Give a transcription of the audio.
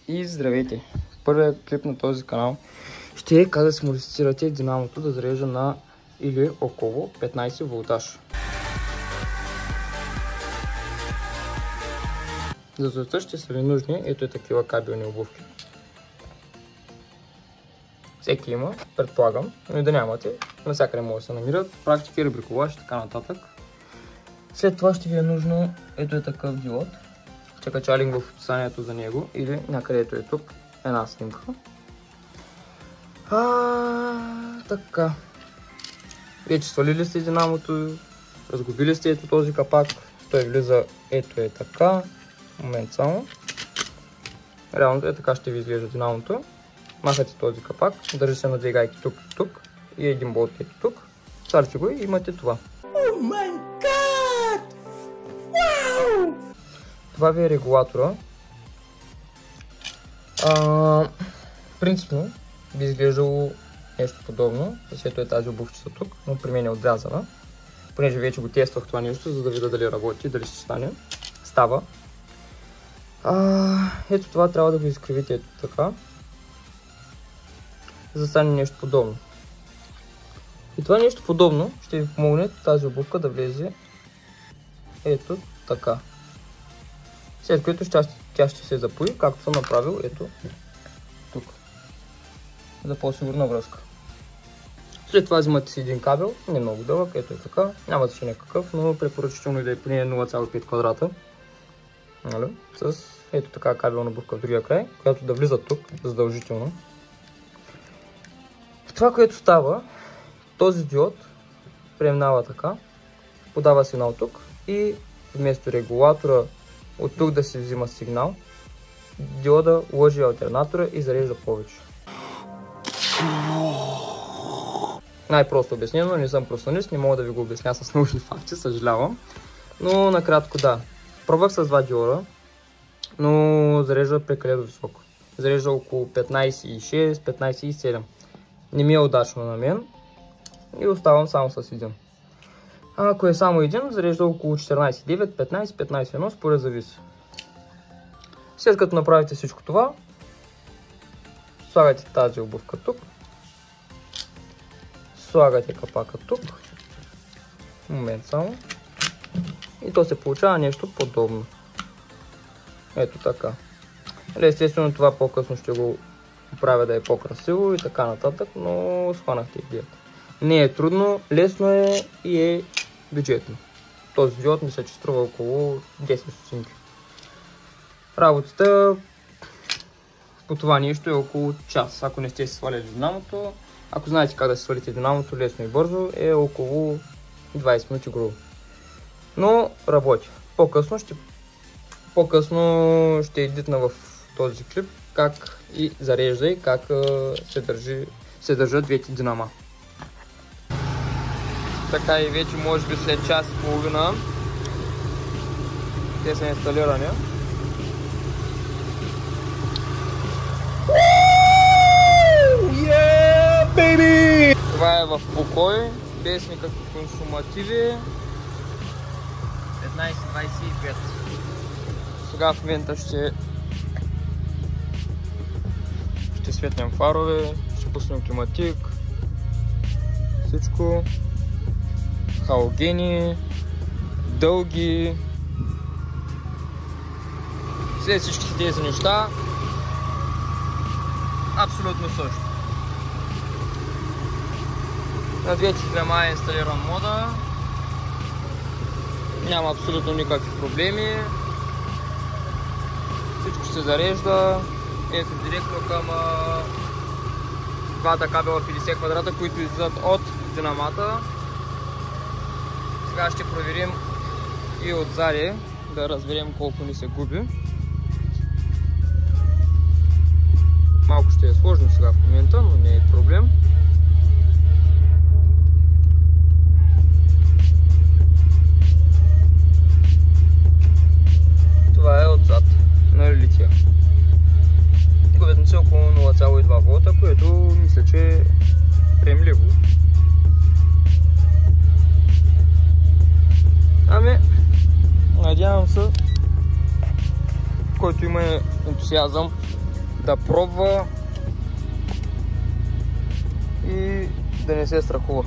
И здравейте! Първият клип на този канал ще е как да си модифицирате динамото да зарежда на или около 15 волтаж. За целта ще са ви нужни ето такива кабелни обувки. Всеки има, предполагам, но и да нямате, навсякъде може да се намират, практики, ребриколаж и така нататък. След това ще ви е нужно ето такъв диод. Ще кача линк в описанието за него или някъде ето е тук една снимка. Така. Вече свалили сте динамото, разгубили сте ето този капак, той влиза ето е така. Момент само. Реално е така ще ви изглежда динамото. Махате този капак, държи се на две гайки тук и тук и един болт ето тук. Сварите го и имате това. Oh my God! Wow! Това ви е регулатора. Принципно би изглеждало нещо подобно. Ето е тази обувчица тук, но при мен е отрязана. Понеже вече го тествах това нещо, за да видя дали работи, дали ще стане. Става. Ето това трябва да го изкривите ето така, за да стане нещо подобно. И това нещо подобно ще ви помогне тази обувка да влезе ето така. След което тя ще се запои, както съм направил ето тук. За по-сигурна връзка. След това взимате си един кабел, не много дълъг, ето е така. Няма значение какъв, но препоръчително да е поне 0,5 квадрата. С ето така кабелна обувка в другия край, която да влиза тук задължително. Това, което става, този диод преминава така, подава сигнал тук и вместо регулатора от тук да се взима сигнал, диода лъжи алтернатора и зарежда повече. Най-просто обяснено, не съм професионалист, не мога да ви го обясня с научни факти, съжалявам. Но накратко да, пробвах с два диода, но зарежда прекалено високо. Зарежда около 15,6, 15,7. Не ми е удачно на мен и оставам само с един. Ако е само един, зарежда около 14,9, 15, 15,1, според зависи. След като направите всичко това, слагате тази обувка тук, слагате капака тук, момент само, и то се получава нещо подобно. Ето така. Естествено това по-късно ще го правя да е по-красиво и така нататък, но схванахте идеята. Не е трудно, лесно е и е бюджетно. Този диод мисля, че струва около 10 стотинки. Работата по това нещо е около час. Ако не сте си свалили динамото, ако знаете как да си свалите динамото лесно и бързо, е около 20 минути грубо. Но работи. По-късно ще едитна в този клип как и зарежда и как се държат двете динама. Така и вече може би след час и половина те са инсталирани. Yeah, baby! Това е в покой, без никакви консумативи. 15:25. Сега в момента ще светнем фарове, ще пуснем климатик, всичко, халогени, дълги, след всички тези неща, абсолютно също. На двете клема е инсталиран мода, няма абсолютно никакви проблеми, всичко се зарежда. Ето директно към двата кабела 50 квадрата, които излизат от динамата. Сега ще проверим и отзади, да разберем колко ни се губи. Малко ще е сложно сега в момента, но не е проблем. Това е отзад на лития. Губят се около 0,2 волта, което мисля, че е приемливо. Надявам се, който има ентусиазъм да пробва и да не се страхува.